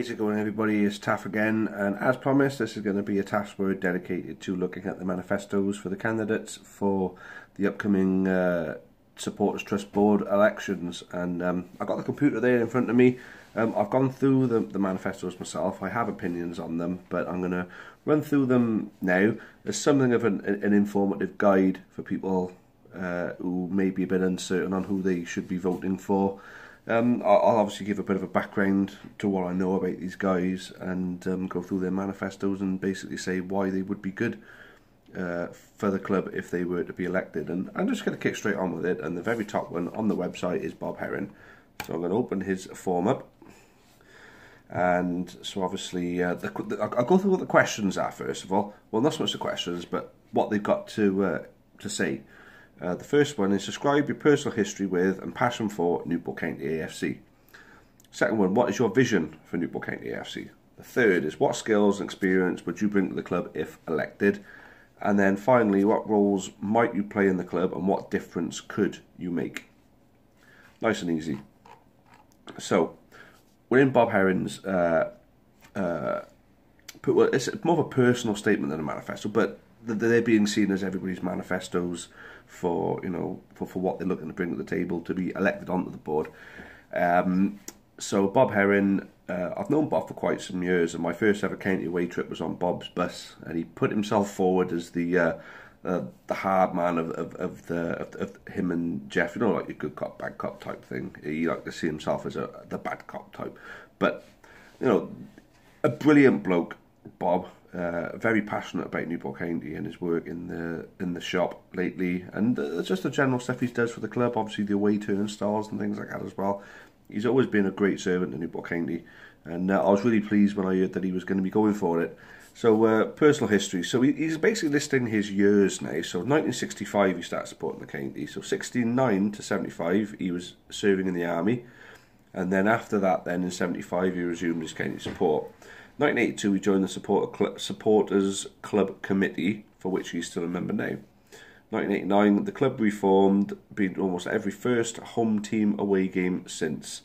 is it going, everybody? It's Taff again, and as promised, this is going to be a Taff's Word dedicated to looking at the manifestos for the candidates for the upcoming Supporters Trust Board elections. And I've got the computer there in front of me. I've gone through the manifestos myself. I have opinions on them, but I'm going to run through them now as something of an informative guide for people who may be a bit uncertain on who they should be voting for. I'll obviously give a bit of a background to what I know about these guys and go through their manifestos and basically say why they would be good for the club if they were to be elected. And I'm just going to kick straight on with it, and the very top one on the website is Bob Herring. So I'm going to open his form up, and so obviously I'll go through what the questions are first of all. Well, not so much the questions, but what they've got to say. The first one is describe your personal history with and passion for Newport County AFC. Second one, what is your vision for Newport County AFC? The third is what skills and experience would you bring to the club if elected? And then finally, what roles might you play in the club and what difference could you make? Nice and easy. So, within Bob Herring's, it's more of a personal statement than a manifesto, but they're being seen as everybody's manifestos for for what they're looking to bring to the table to be elected onto the board. So Bob Herring, I've known Bob for quite some years, and my first ever county away trip was on Bob's bus, and he put himself forward as the hard man of him and Jeff, like your good cop, bad cop type thing. He liked to see himself as the bad cop type, but a brilliant bloke, Bob. Very passionate about Newport County and his work in the shop lately, and just the general stuff he does for the club. Obviously, the away turnstiles and things like that as well. He's always been a great servant to Newport County, and I was really pleased when I heard that he was going to be going for it. So, personal history. So he's basically listing his years now. So, 1965 he started supporting the county. So, 69 to 75 he was serving in the army, and then after that, then in 75 he resumed his county support. 1982 he joined the Supporters Club Committee, for which he's still a member now. 1989 the club reformed, being almost every first home team away game since,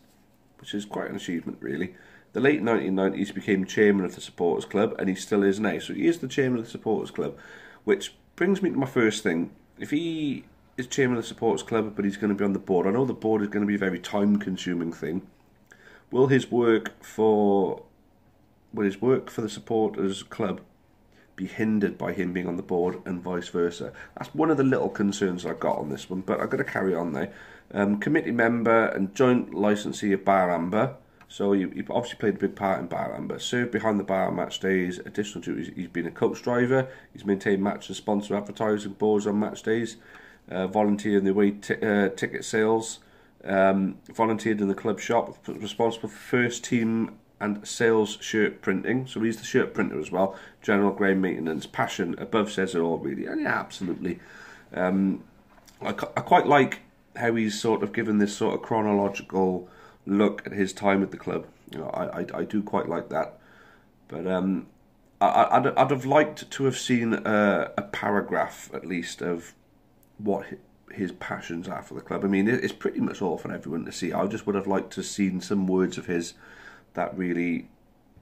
which is quite an achievement really. The late 1990s he became chairman of the Supporters Club, and he still is now. So he is the chairman of the Supporters Club, which brings me to my first thing. If he is chairman of the Supporters Club but he's going to be on the board, I know the board is going to be a very time consuming thing. Will his work for the Supporters Club be hindered by him being on the board, and vice versa? That's one of the little concerns I've got on this one, but I'm going to carry on now. Committee member and joint licensee of Bar Amber. So he obviously played a big part in Bar Amber. Served behind the bar on match days. Additional duties, he's been a coach driver. He's maintained match and sponsor advertising boards on match days. Volunteered in the away ticket sales. Volunteered in the club shop. Responsible for first team and sales shirt printing. So he's the shirt printer as well. General ground maintenance. Passion above says it all really. And yeah, absolutely. I quite like how he's sort of given this sort of chronological look at his time at the club. I do quite like that. But I'd have liked to have seen a paragraph at least of what his passions are for the club. I mean, it's pretty much all for everyone to see. I just would have liked to have seen some words of his that really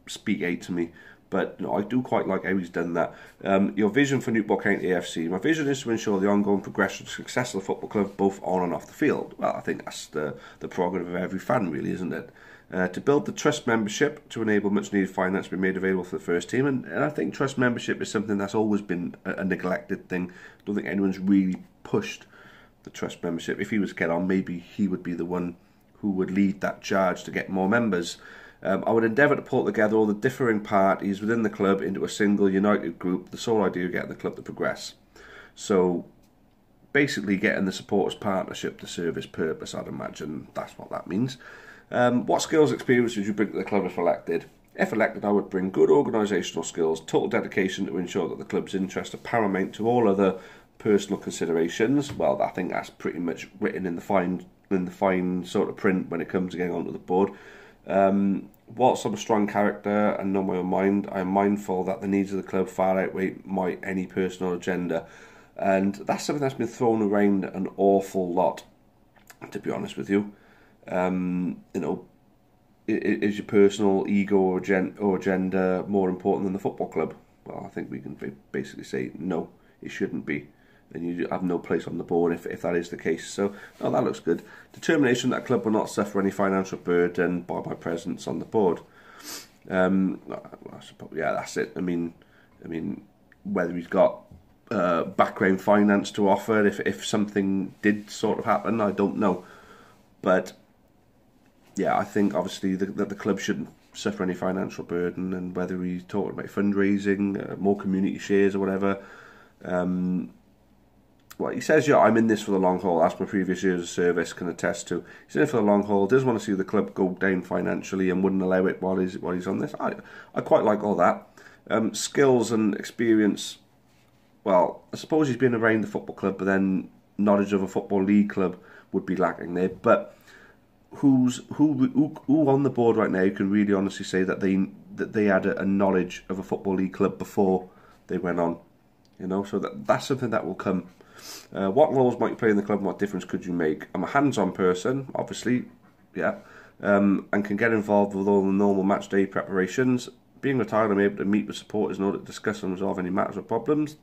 speak out to me. But I do quite like how he's done that. Your vision for Newport County AFC. My vision is to ensure the ongoing progression and success of the football club, both on and off the field. Well, I think that's the prerogative of every fan, really, isn't it? To build the trust membership to enable much needed finance to be made available for the first team. And I think trust membership is something that's always been a neglected thing. I don't think anyone's really pushed the trust membership. If he was to get on, maybe he would be the one who would lead that charge to get more members. I would endeavour to pull together all the differing parties within the club into a single united group, the sole idea of getting the club to progress. So basically getting the supporters partnership to serve its purpose, I'd imagine that's what that means. What skills and experience would you bring to the club if elected? If elected, I would bring good organisational skills, total dedication to ensure that the club's interests are paramount to all other personal considerations. Well, I think that's pretty much written in the fine sort of print when it comes to getting onto the board. Whilst I'm a strong character and know my own mind, I am mindful that the needs of the club far outweigh any personal agenda, and that's something that's been thrown around an awful lot, to be honest with you. is your personal ego or agenda more important than the football club? Well, I think we can basically say no, it shouldn't be. And you have no place on the board if that is the case. So, no, that looks good. Determination that club will not suffer any financial burden by my presence on the board. Yeah, that's it. I mean, whether he's got background finance to offer, if something did sort of happen, I don't know. But yeah, I think obviously that the club shouldn't suffer any financial burden, and whether he's talking about fundraising, more community shares or whatever. Well, he says, yeah, I'm in this for the long haul, as my previous years of service can attest to. He's in it for the long haul, doesn't want to see the club go down financially and wouldn't allow it while he's on this. I quite like all that. Skills and experience, well, I suppose he's been around the football club, but then knowledge of a football league club would be lacking there. But who on the board right now can really honestly say that they had a knowledge of a football league club before they went on? You know, so that's something that will come. What roles might you play in the club and what difference could you make? I'm a hands-on person, obviously, yeah, and can get involved with all the normal match day preparations. Being retired, I'm able to meet with supporters in order to discuss and resolve any matters or problems.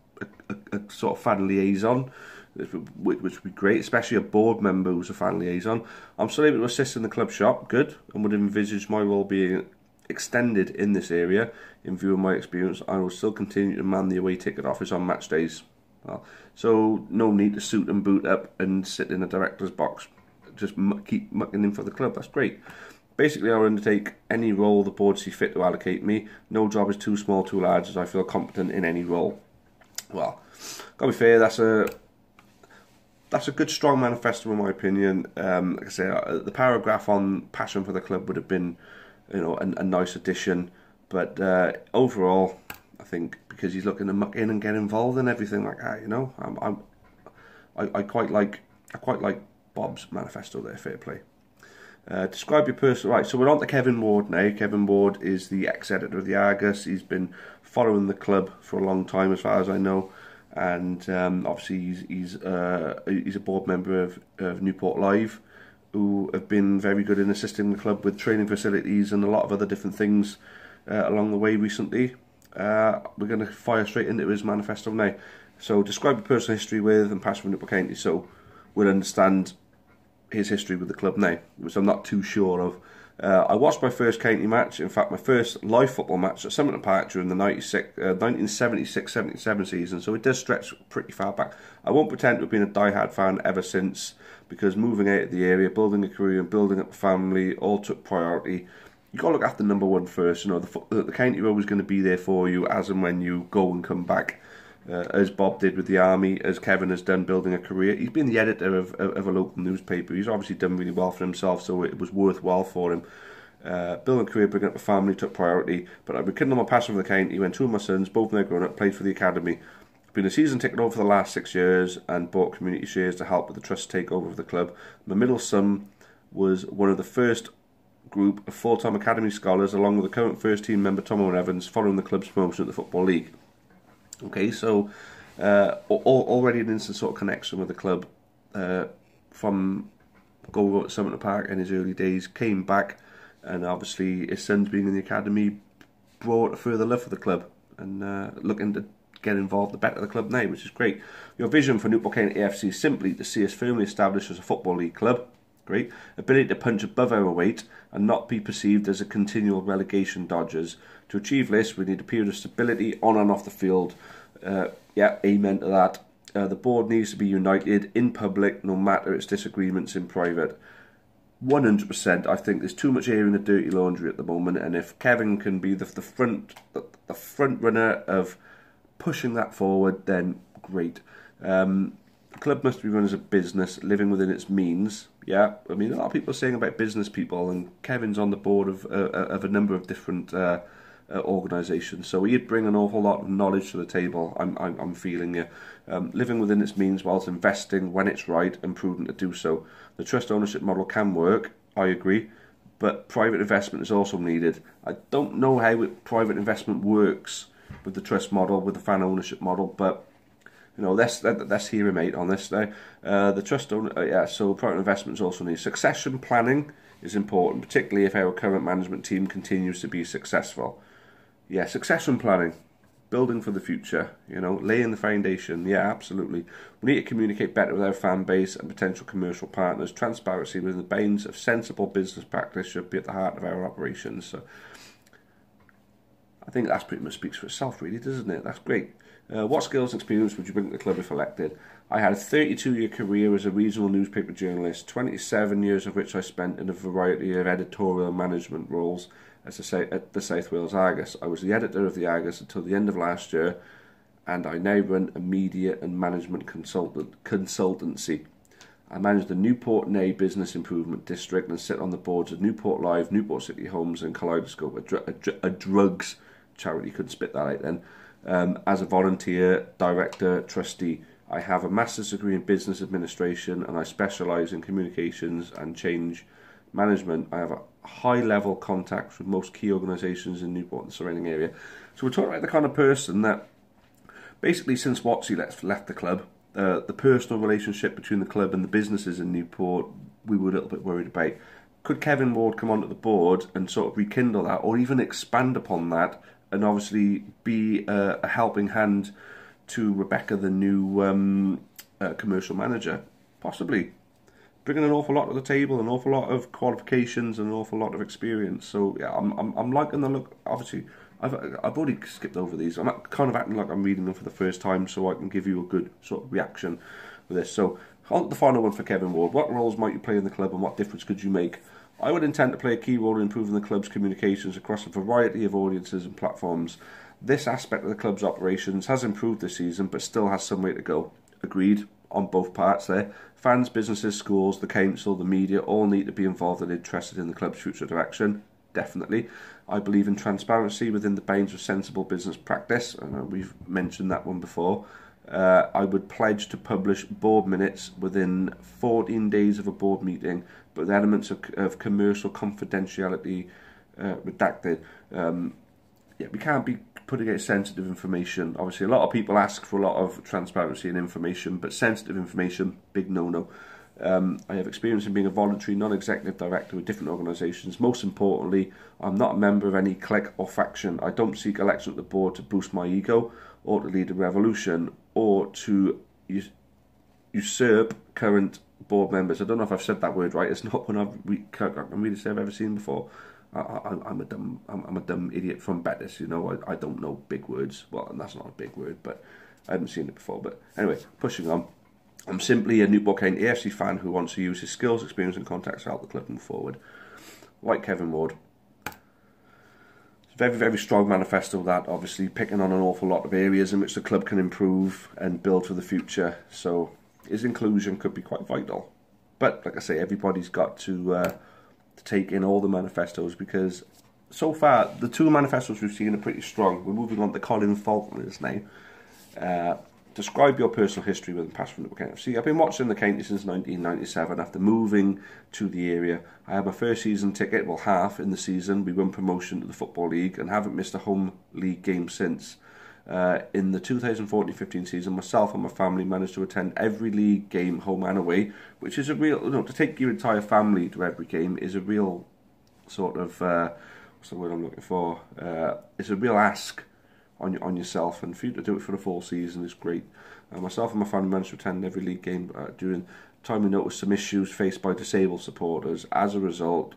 A sort of fan liaison, which would be great, especially a board member who's a fan liaison. I'm still able to assist in the club shop, good, and would envisage my role being extended in this area. In view of my experience, I will still continue to man the away ticket office on match days. Well, so no need to suit and boot up and sit in a director's box. Just keep mucking in for the club. That's great. Basically, I'll undertake any role the board see fit to allocate me. No job is too small, too large, as I feel competent in any role. Well, gotta be fair, that's a good, strong manifesto in my opinion. Like I say, the paragraph on passion for the club would have been, you know, a nice addition. But overall, I think because he's looking to muck in and get involved in everything like that, you know, I quite like Bob's manifesto there. Fair play. Describe your personal... Right, so we're on to Kevin Ward now. Kevin Ward is the ex-editor of the Argus. He's been following the club for a long time, as far as I know, and obviously he's a board member of Newport Live, who have been very good in assisting the club with training facilities and a lot of other different things along the way recently. We're going to fire straight into his manifesto now. So, describe your personal history with and passion for Newport County. So, we'll understand his history with the club now, which I'm not too sure of. I watched my first county match, in fact my first live football match at Summerton Park during the 1976-77 season, so it does stretch pretty far back. I won't pretend to have been a die-hard fan ever since, because moving out of the area, building a career and building up a family all took priority. You've got to look after number one first. You know, the county are always going to be there for you as and when you go and come back. As Bob did with the Army, as Kevin has done building a career. He's been the editor of a local newspaper. He's obviously done really well for himself, so it was worthwhile for him. Building a career, bringing up a family took priority, but I rekindled my passion for the county when two of my sons, both now grown up, played for the academy. I've been a season ticket holder for the last 6 years and bought community shares to help with the trust takeover of the club. My middle son was one of the first group of full-time academy scholars, along with the current first team member Tom Owen Evans, following the club's promotion at the Football League. Okay, so already an instant sort of connection with the club from going to Summerton Park in his early days, came back, and obviously his son's being in the academy brought a further love for the club and looking to get involved the better the club now, which is great. Your vision for Newport County AFC is simply to see us firmly established as a Football League club. Great. Ability to punch above our weight and not be perceived as a continual relegation dodgers. To achieve this, we need a period of stability on and off the field. Yeah, amen to that. The board needs to be united in public, no matter its disagreements in private. 100%. I think there's too much air in the dirty laundry at the moment, and if Kevin can be the front runner of pushing that forward, then great. The club must be run as a business, living within its means. Yeah, I mean, a lot of people are saying about business people, and Kevin's on the board of a number of different organisations, so he'd bring an awful lot of knowledge to the table. I'm feeling you. Living within its means whilst investing when it's right and prudent to do so. The trust ownership model can work, I agree, but private investment is also needed. I don't know how private investment works with the trust model, with the fan ownership model, but you know, let's hear him out on this now. The trust owner, yeah. So private investment is also needed. Succession planning is important, particularly if our current management team continues to be successful. Yeah, succession planning, building for the future, laying the foundation. Yeah, absolutely. We need to communicate better with our fan base and potential commercial partners. Transparency within the bounds of sensible business practice should be at the heart of our operations. So I think that pretty much speaks for itself, really, doesn't it? That's great. What skills and experience would you bring to the club if elected? I had a 32-year career as a regional newspaper journalist, 27 years of which I spent in a variety of editorial management roles at the South Wales Argus. I was the editor of the Argus until the end of last year, and I now run a media and management consultancy. I manage the Newport Nay Business Improvement District and sit on the boards of Newport Live, Newport City Homes and Kaleidoscope, a drugs charity. Couldn't spit that out then. As a volunteer, director, trustee. I have a master's degree in business administration and I specialise in communications and change management. I have a high-level contacts with most key organisations in Newport and the surrounding area. So we're talking about the kind of person that, basically, since Watsy left the club, the personal relationship between the club and the businesses in Newport, we were a little bit worried about. Could Kevin Ward come onto the board and sort of rekindle that, or even expand upon that, and obviously be a helping hand to Rebecca, the new commercial manager? Possibly. Bringing an awful lot to the table, an awful lot of qualifications, and an awful lot of experience. So yeah, I'm liking the look. Obviously, I've already skipped over these. I'm kind of acting like I'm reading them for the first time, so I can give you a good sort of reaction with this. So on to the final one for Kevin Ward. What roles might you play in the club, and what difference could you make? I would intend to play a key role in improving the club's communications across a variety of audiences and platforms. This aspect of the club's operations has improved this season, but still has some way to go. Agreed on both parts there. Fans, businesses, schools, the council, the media all need to be involved and interested in the club's future direction. Definitely. I believe in transparency within the bounds of sensible business practice. We've mentioned that one before. I would pledge to publish board minutes within 14 days of a board meeting, but with elements of commercial confidentiality redacted. We can't be putting out sensitive information. Obviously, a lot of people ask for a lot of transparency and information, but sensitive information, big no-no. I have experience in being a voluntary, non-executive director with different organisations. Most importantly, I'm not a member of any clique or faction. I don't seek election at the board to boost my ego or to lead a revolution or to usurp current board members. I don't know if I've said that word right. It's not one I'm really say I've ever seen before. I'm a dumb idiot from Bettis, I don't know big words. Well, and that's not a big word, but I haven't seen it before. But anyway, pushing on. I'm simply a Newport County AFC fan who wants to use his skills, experience and contacts to help the club move forward. Like Kevin Ward. It's a very, very strong manifesto, that, obviously picking on an awful lot of areas in which the club can improve and build for the future. So his inclusion could be quite vital. But like I say, everybody's got to take in all the manifestos, because so far the two manifestos we've seen are pretty strong. We're moving on to Colin Faulkner's now. Describe your personal history with the past from the county. See, I've been watching the county since 1997. After moving to the area, I had my first season ticket, well, half in the season. We won promotion to the Football League and haven't missed a home league game since. In the 2014-15 season, myself and my family managed to attend every league game, home and away, which is a real, to take your entire family to every game is a real sort of, what's the word I'm looking for? It's a real ask on yourself, and for you to do it for the full season is great. Myself and my family managed to attend every league game. During the time we noticed some issues faced by disabled supporters. As a result,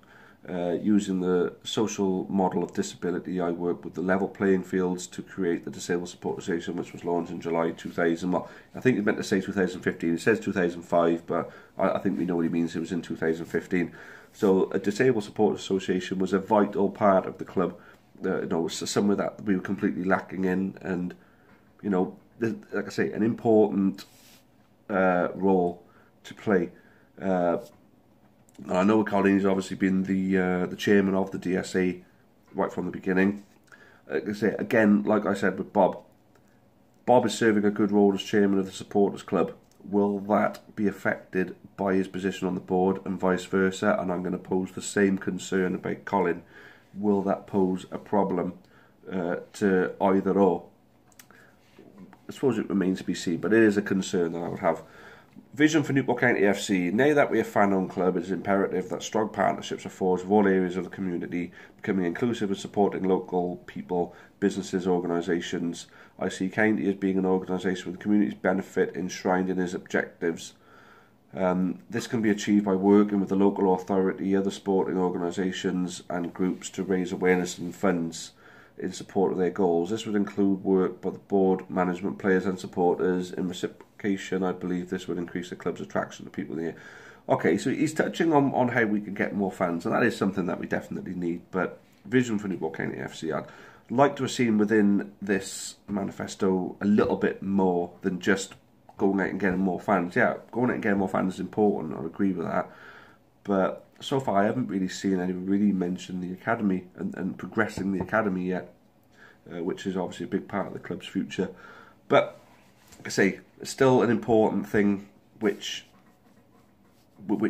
using the social model of disability, I worked with the level playing fields to create the Disabled Support Association, which was launched in July 2000. Well, I think it meant to say 2015. It says 2005, but I think we know what he means. It was in 2015. So a Disabled Support Association was a vital part of the club. Somewhere that we were completely lacking in, and like I say, an important role to play. And I know Colin's obviously been the chairman of the DSA right from the beginning. Like I say again, like I said with Bob is serving a good role as chairman of the supporters club. Will that be affected by his position on the board, and vice versa? And I'm going to pose the same concern about Colin. Will that pose a problem to either or? I suppose it remains to be seen, but it is a concern that I would have. Vision for Newport County FC. Now that we're a fan-owned club, it is imperative that strong partnerships are forged with all areas of the community, becoming inclusive and supporting local people, businesses, organisations. I see county as being an organisation with the community's benefit enshrined in its objectives. This can be achieved by working with the local authority, other sporting organisations and groups to raise awareness and funds in support of their goals. This would include work by the board, management, players and supporters. In reciprocation, I believe this would increase the club's attraction to people here. Okay, so he's touching on how we can get more fans, and that is something that we definitely need. But vision for Newport County FC, I'd like to have seen within this manifesto a little bit more than just going out and getting more fans. Yeah, going out and getting more fans is important, I agree with that. But so far I haven't really seen anyone really mention the academy and progressing the academy yet, which is obviously a big part of the club's future. But like I say, it's still an important thing which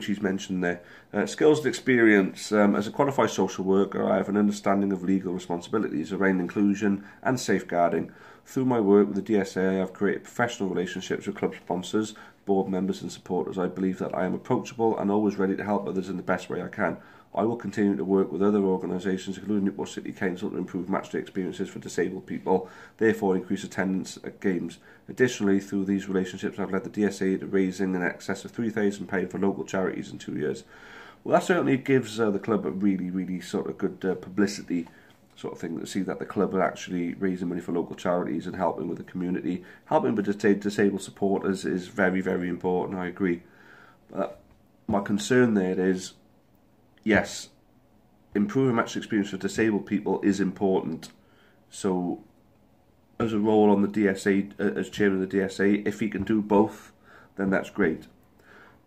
he's mentioned there. Skills and experience. As a qualified social worker, I have an understanding of legal responsibilities around inclusion and safeguarding. Through my work with the DSA, I have created professional relationships with club sponsors, board members and supporters. I believe that I am approachable and always ready to help others in the best way I can. I will continue to work with other organisations, including Newport City Council, to improve matchday experiences for disabled people, therefore increase attendance at games. Additionally, through these relationships, I've led the DSA to raising in excess of £3,000 for local charities in 2 years. Well, that certainly gives the club a really sort of good publicity sort of thing, to see that the club are actually raising money for local charities and helping with the community. Helping with disabled supporters is very important, I agree. But my concern there is, yes, improving match experience for disabled people is important. So, as a role on the DSA, as chairman of the DSA, if he can do both, then that's great.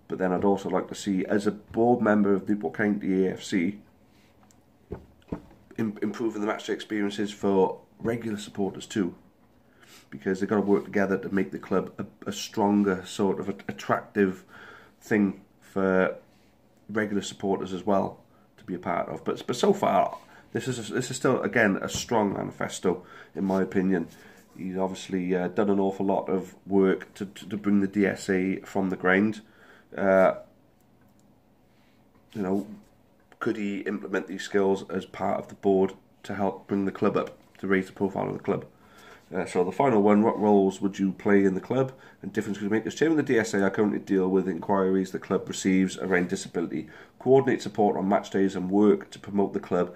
But then I'd also like to see, as a board member of Newport County AFC, improving the match experiences for regular supporters too, because they've got to work together to make the club a stronger sort of attractive thing for regular supporters as well to be a part of. But so far, this is still, again, a strong manifesto in my opinion. He's obviously done an awful lot of work to bring the DSA from the ground. You know, could he implement these skills as part of the board to help bring the club up, to raise the profile of the club? So the final one, what roles would you play in the club and difference could you make? As chairman of the DSA, I currently deal with inquiries the club receives around disability, coordinate support on match days and work to promote the club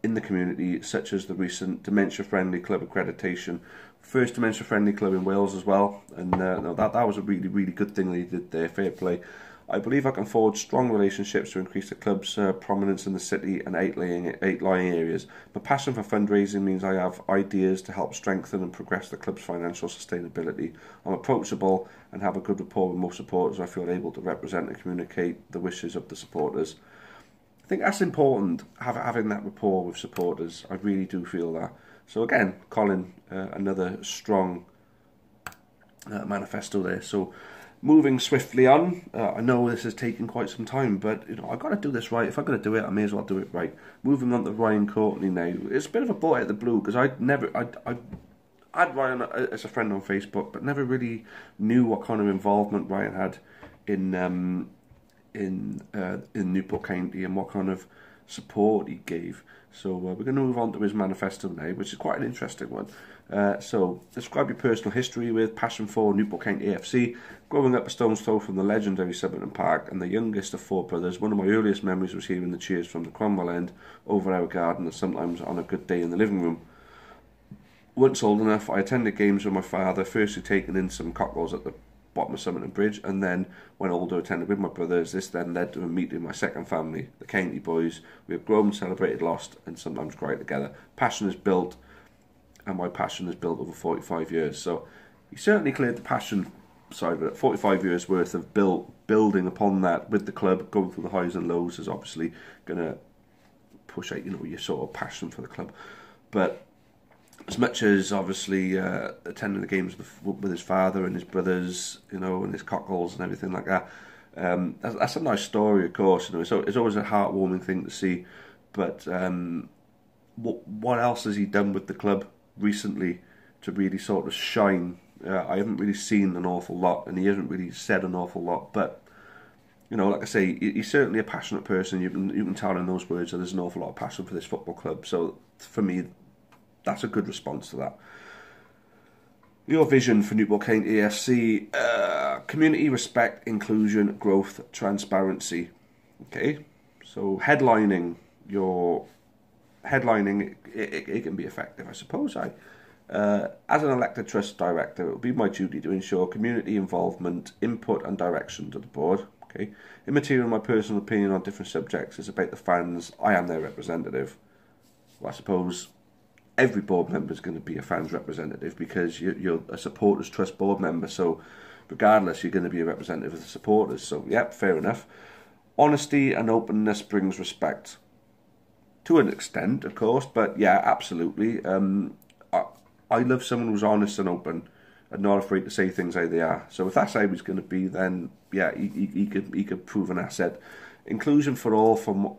in the community, such as the recent dementia-friendly club accreditation. First dementia-friendly club in Wales as well, and no, that was a really good thing that he did there, fair play. I believe I can forge strong relationships to increase the club's prominence in the city and outlying areas. My passion for fundraising means I have ideas to help strengthen and progress the club's financial sustainability. I'm approachable and have a good rapport with most supporters. I feel able to represent and communicate the wishes of the supporters. I think that's important, having that rapport with supporters. I really do feel that. So again, Colin, another strong manifesto there. So moving swiftly on, I know this has taken quite some time, but you know, I've got to do this right. If I'm going to do it, I may as well do it right. Moving on to Ryan Courtney now. It's a bit of a ball out of the blue, because I had Ryan as a friend on Facebook, but never really knew what kind of involvement Ryan had in Newport County and what kind of support he gave. So we're going to move on to his manifesto now, which is quite an interesting one. So, describe your personal history with passion for Newport County AFC. Growing up a stone's throw from the legendary Summerton Park and the youngest of four brothers, one of my earliest memories was hearing the cheers from the Cromwell end over our garden and sometimes on a good day in the living room. Once old enough, I attended games with my father, firstly taking in some cocktails at the bottom of Summerton Bridge, and then when older attended with my brothers. This then led to a meeting my second family, the County boys. We have grown, celebrated, lost and sometimes cried together. Passion is built, and my passion is built over 45 years. So he certainly cleared the passion side of it. 45 years worth of building upon that with the club, going through the highs and lows is obviously going to push out, you know, your sort of passion for the club. But as much as obviously attending the games with his father and his brothers, you know, and his cockles and everything like that, that's a nice story, of course. You know, it's always a heartwarming thing to see. But what else has he done with the club recently to really sort of shine I haven't really seen an awful lot, and he hasn't really said an awful lot. But you know, like I say, he's certainly a passionate person. You can tell in those words that there's an awful lot of passion for this football club. So for me, that's a good response to that. Your vision for Newport County AFC: community, respect, inclusion, growth, transparency. Okay, so headlining, it can be effective, I suppose. As an elected trust director, it will be my duty to ensure community involvement, input and direction to the board. Okay, immaterial my personal opinion on different subjects is about the fans. I am their representative. Well, I suppose every board member is going to be a fan's representative, because you're a supporters trust board member, so regardless you're going to be a representative of the supporters. So yep, fair enough. Honesty and openness brings respect, to an extent, of course, but yeah, absolutely. I love someone who's honest and open and not afraid to say things how they are. So if that's how he's going to be, then yeah, he could prove an asset. Inclusion for all, from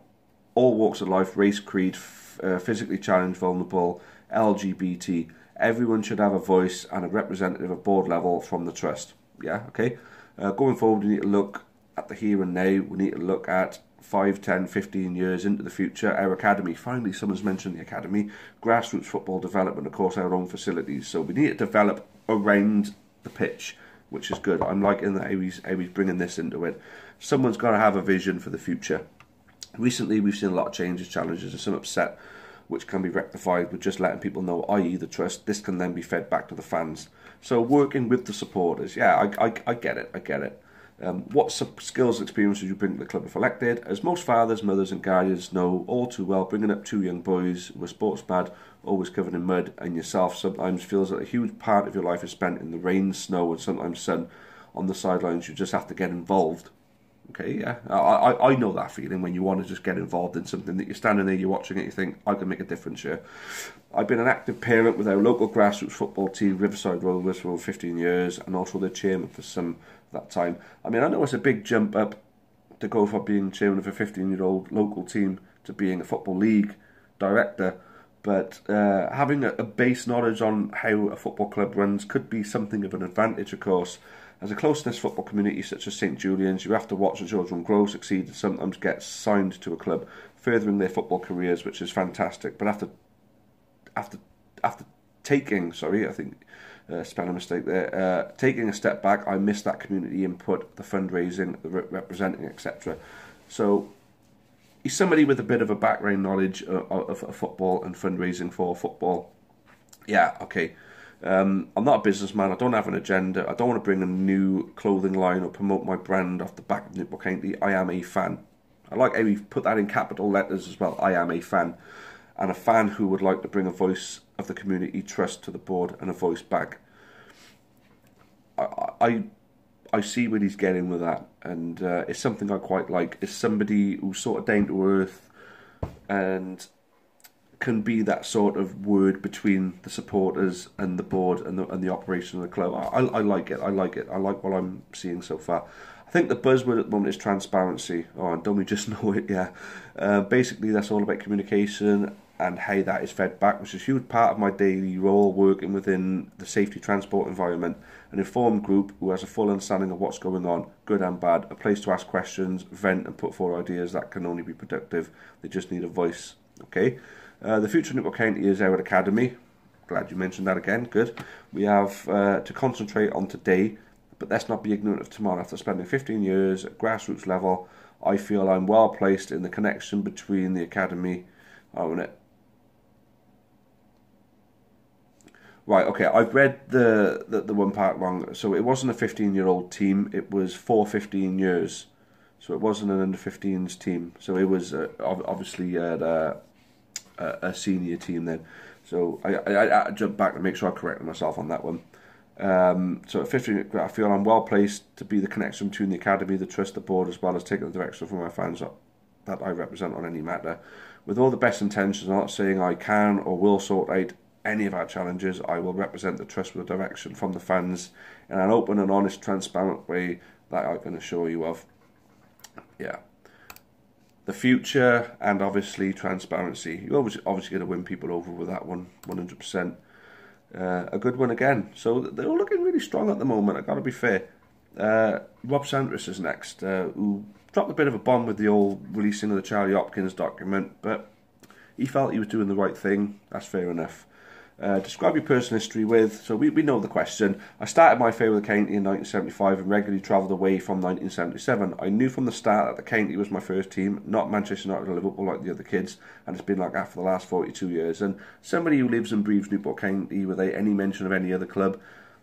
all walks of life, race, creed, physically challenged, vulnerable, LGBT. Everyone should have a voice and a representative at board level from the trust. Yeah, okay. Going forward, we need to look at the here and now. We need to look at 5, 10, 15 years into the future. Our academy, finally someone's mentioned the academy, grassroots football development, of course, our own facilities. So we need to develop around the pitch, which is good. I'm liking how he's bringing this into it. Someone's got to have a vision for the future. Recently, we've seen a lot of changes, challenges, and some upset, which can be rectified with just letting people know, i.e. the trust. This can then be fed back to the fans. So working with the supporters, yeah, I get it, I get it. What skills and experience did you bring to the club if elected? As most fathers, mothers and guardians know all too well, bringing up 2 young boys who are sports mad, always covered in mud, and yourself sometimes feels that a huge part of your life is spent in the rain, snow and sometimes sun on the sidelines. You just have to get involved. Okay, yeah, I know that feeling when you want to just get involved in something that you're standing there, you're watching it, you think, I can make a difference here. I've been an active parent with our local grassroots football team, Riverside Rovers, for over 15 years, and also the chairman for some of that time. I mean, I know it's a big jump up to go from being chairman of a 15-year-old local team to being a football league director, but having a base knowledge on how a football club runs could be something of an advantage, of course. As a close-knit football community such as St Julian's, you have to watch the children grow, succeed, and sometimes get signed to a club, furthering their football careers, which is fantastic. But after taking, sorry, I think spelling mistake there, taking a step back, I missed that community input, the fundraising, the representing, etc. So he's somebody with a bit of a background knowledge of football and fundraising for football. Yeah, okay. I'm not a businessman, I don't have an agenda, I don't want to bring a new clothing line or promote my brand off the back of Newport County. I am a fan. I like how we've put that in capital letters as well. I am a fan. And a fan who would like to bring a voice of the community trust to the board and a voice back. I see what he's getting with that, and it's something I quite like. It's somebody who's sort of down to earth and can be that sort of word between the supporters and the board and the operation of the club. I like it. I like it. I like what I'm seeing so far. I think the buzzword at the moment is transparency. Oh, and don't we just know it? Yeah. Basically, that's all about communication and how that is fed back, which is a huge part of my daily role, working within the safety transport environment. An informed group who has a full understanding of what's going on, good and bad, a place to ask questions, vent and put forward ideas that can only be productive. They just need a voice. Okay. The future of Newport County is our academy. Glad you mentioned that again. Good. We have to concentrate on today, but let's not be ignorant of tomorrow. After spending 15 years at grassroots level, I feel I'm well placed in the connection between the academy. Right, okay, I've read the one part wrong. So it wasn't a 15-year-old team, it was for 15 years. So it wasn't an under-15s team. So it was obviously a senior team then. So I jumped back to make sure I corrected myself on that one. So at 15, I feel I'm well placed to be the connection between the academy, the trust, the board, as well as taking the direction from my fans that I represent on any matter. With all the best intentions, I'm not saying I can or will sort out any of our challenges. I will represent the trust with the direction from the fans in an open and honest, transparent way that I can assure you of. Yeah. The future and obviously transparency. You're obviously going to win people over with that one, 100%. A good one again. So they're all looking really really strong at the moment, I've got to be fair. Rob Sanders is next, who dropped a bit of a bomb with the old releasing of the Charlie Hopkins document, but he felt he was doing the right thing. That's fair enough. Describe your personal history with, so we know the question. I started my affair with the county in 1975 and regularly travelled away from 1977. I knew from the start that the county was my first team, not Manchester United or Liverpool like the other kids, and it's been like that for the last 42 years. And somebody who lives and breathes Newport County without any mention of any other club,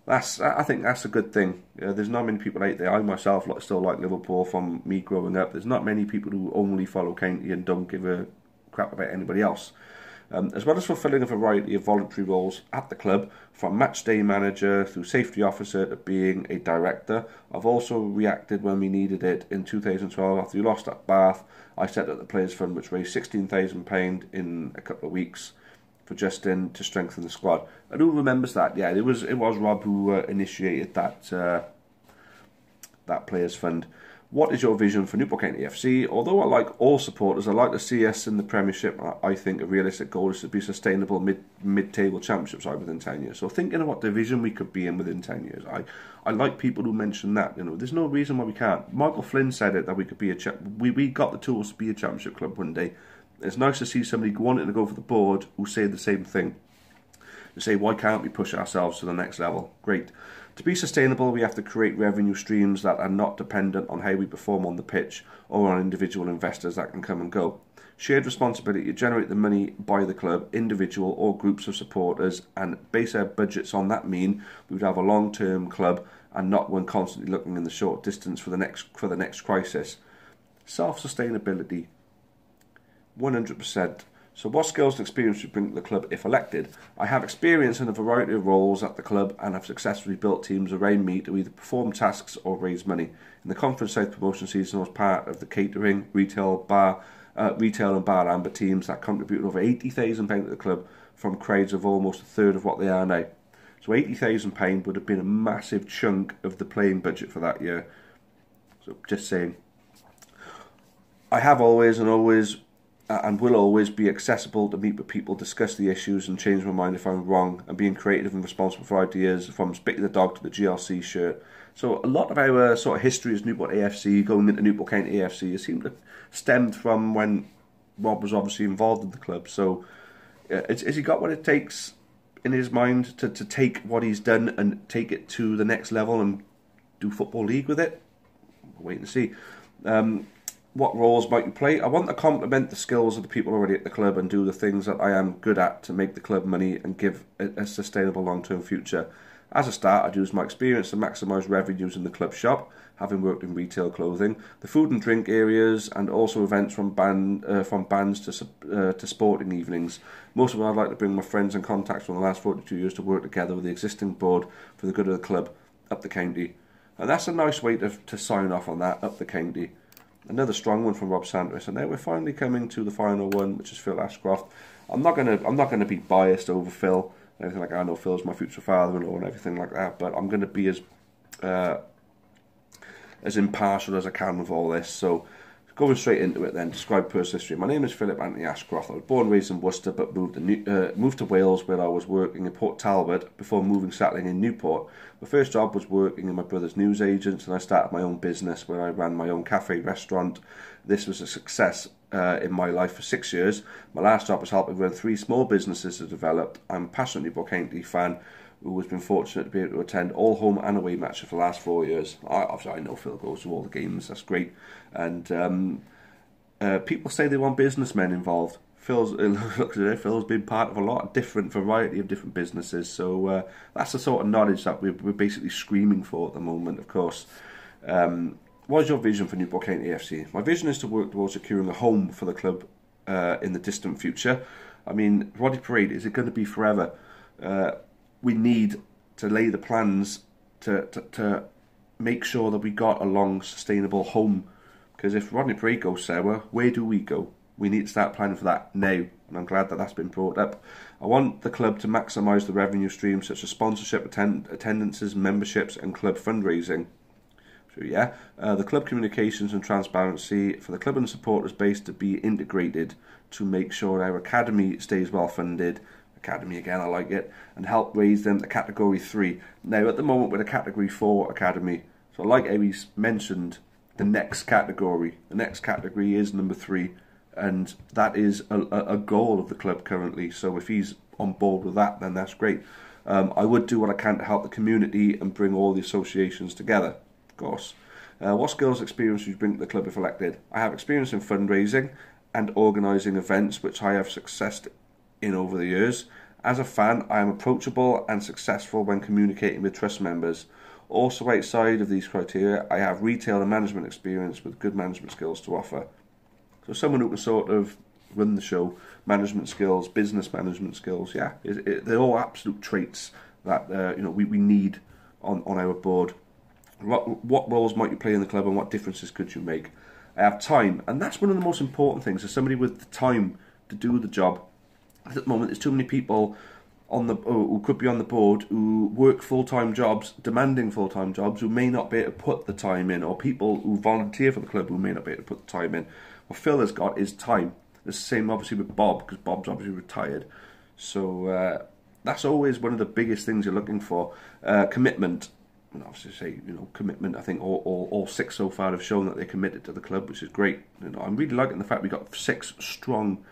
I think that's a good thing. There's not many people out there. I myself still like Liverpool from me growing up. There's not many people who only follow county and don't give a crap about anybody else. As well as fulfilling a variety of voluntary roles at the club, from match day manager through safety officer to being a director, I've also reacted when we needed it. In 2012, after we lost at Bath, I set up the Players Fund, which raised £16,000 in a couple of weeks for Justin to strengthen the squad. And who remembers that? Yeah, it was Rob who initiated that Players Fund. What is your vision for Newport County FC? Although I like all supporters, I like to see us in the Premiership. I think a realistic goal is to be sustainable mid-table championship side within 10 years. So thinking of what division we could be in within 10 years. I like people who mention that. There's no reason why we can't. Michael Flynn said it, that we could be we got the tools to be a championship club one day. It's nice to see somebody wanting to go for the board who say the same thing. To say, why can't we push ourselves to the next level? Great. To be sustainable, we have to create revenue streams that are not dependent on how we perform on the pitch or on individual investors that can come and go. Shared responsibility to generate the money by the club, individual or groups of supporters, and base our budgets on that mean we would have a long-term club and not one constantly looking in the short distance for the next crisis. Self-sustainability, 100%. So what skills and experience do you bring to the club if elected? I have experience in a variety of roles at the club and have successfully built teams around me to either perform tasks or raise money. In the Conference South promotion season, I was part of the catering, retail and bar amber teams that contributed over £80,000 to the club from crowds of almost a third of what they are now. So £80,000 would have been a massive chunk of the playing budget for that year. So just saying. I have always and will always be accessible to meet with people, discuss the issues and change my mind if I'm wrong, and being creative and responsible for ideas, from Spitty the Dog to the GLC shirt. So a lot of our sort of history as Newport AFC, going into Newport County AFC, it seemed to stemmed from when Rob was obviously involved in the club. So has he got what it takes in his mind to take what he's done and take it to the next level and do Football League with it? We'll wait and see. What roles might you play? I want to complement the skills of the people already at the club and do the things that I am good at to make the club money and give a sustainable long-term future. As a start, I'd use my experience to maximise revenues in the club shop, having worked in retail clothing, the food and drink areas, and also events from bands to sporting evenings. Most of all, I'd like to bring my friends and contacts from the last 42 years to work together with the existing board for the good of the club up the county. And that's a nice way to sign off on that, up the county. Another strong one from Rob Sanders, and now we're finally coming to the final one, which is Phil Ashcroft. I'm not gonna be biased over Phil and everything like that. I know Phil's my future father-in-law and everything like that, but I'm gonna be as impartial as I can with all this. So going straight into it then, describe personal history. My name is Philip Anthony Ashcroft. I was born and raised in Worcester, but moved to Wales, where I was working in Port Talbot before settling in Newport. My first job was working in my brother's newsagents, and I started my own business where I ran my own cafe restaurant. This was a success in my life for 6 years. My last job was helping run 3 small businesses that developed. I'm a passionate Newport County fan who has been fortunate to be able to attend all home and away matches for the last 4 years. Obviously, I know Phil goes to all the games. That's great. And people say they want businessmen involved. Phil's been part of a lot of different variety of different businesses. So that's the sort of knowledge that we're basically screaming for at the moment, of course. What is your vision for Newport County AFC? My vision is to work towards securing a home for the club in the distant future. I mean, Roddy Parade, is it going to be forever? We need to lay the plans to make sure that we got a long, sustainable home. Because if Rodney Parade goes sour, where do we go? We need to start planning for that now, and I'm glad that that's been brought up. I want the club to maximise the revenue streams such as sponsorship, attendances, memberships and club fundraising. So yeah, the club communications and transparency for the club and supporters base to be integrated to make sure our academy stays well funded, academy again, I like it, and help raise them to category 3. Now at the moment we're a category 4 academy, so like Eddie's mentioned, the next category is number 3, and that is a goal of the club currently. So if he's on board with that, then that's great. I would do what I can to help the community and bring all the associations together, of course. What skills and experience would you bring to the club if elected? I have experience in fundraising and organising events, which I have success in over the years. As a fan, I am approachable and successful when communicating with trust members. Also, outside of these criteria, I have retail and management experience with good management skills to offer. So someone who can sort of run the show, management skills, business management skills, yeah, they're all absolute traits that we need on our board. What roles might you play in the club and what differences could you make? I have time, and that's one of the most important things. As somebody with the time to do the job, at the moment there's too many people who could be on the board who work full-time jobs, demanding full-time jobs, who may not be able to put the time in, or people who volunteer for the club who may not be able to put the time in. What Phil has got is time. It's the same obviously with Bob, because Bob's obviously retired. So that's always one of the biggest things you're looking for. Commitment. And obviously say, commitment. I think all 6 so far have shown that they're committed to the club, which is great. I'm really liking the fact we've got 6 strong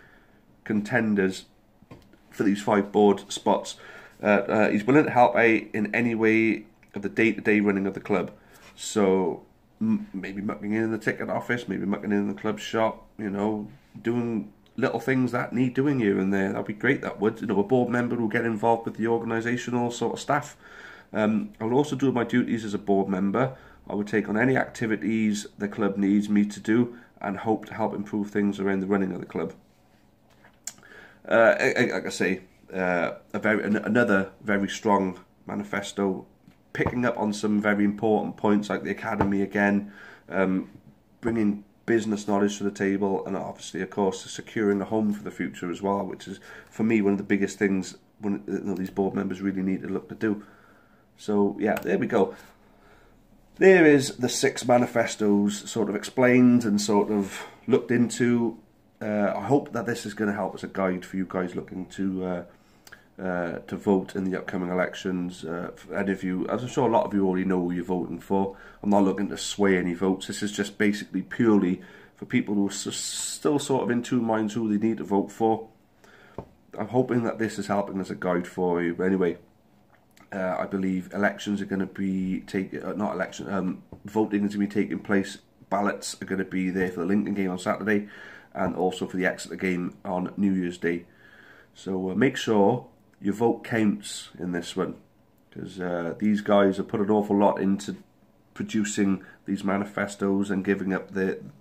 contenders for these 5 board spots. He's willing to help out in any way of the day-to-day running of the club. So maybe mucking in the ticket office, maybe mucking in the club shop, doing little things that need doing here and there. That'd be great, that would. A board member will get involved with the organisational sort of staff. I will also do my duties as a board member. I would take on any activities the club needs me to do and hope to help improve things around the running of the club. Like I say, another very strong manifesto, picking up on some very important points like the academy again, bringing business knowledge to the table, and obviously, of course, securing a home for the future as well, which is, for me, one of the biggest things these board members really need to look to do. So, yeah, there we go. There is the 6 manifestos sort of explained and sort of looked into. I hope that this is going to help as a guide for you guys looking to vote in the upcoming elections. And if you, as I'm sure a lot of you already know who you're voting for, I'm not looking to sway any votes. This is just basically purely for people who are still sort of in 2 minds who they need to vote for. I'm hoping that this is helping as a guide for you. But anyway, I believe elections are going to be voting is going to be taking place. Ballots are going to be there for the Lincoln game on Saturday, and also for the Exeter game on New Year's Day. So make sure your vote counts in this one, because these guys have put an awful lot into producing these manifestos and giving up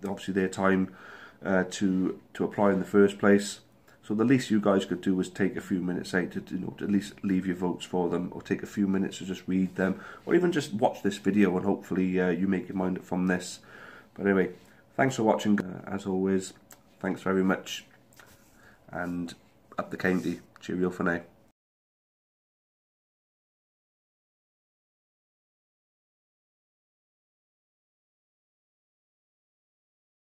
obviously their time to apply in the first place. So the least you guys could do is take a few minutes out to at least leave your votes for them, or take a few minutes to just read them, or even just watch this video and hopefully you make your mind up from this. But anyway, thanks for watching. As always, thanks very much, and up the county. Cheerio for now.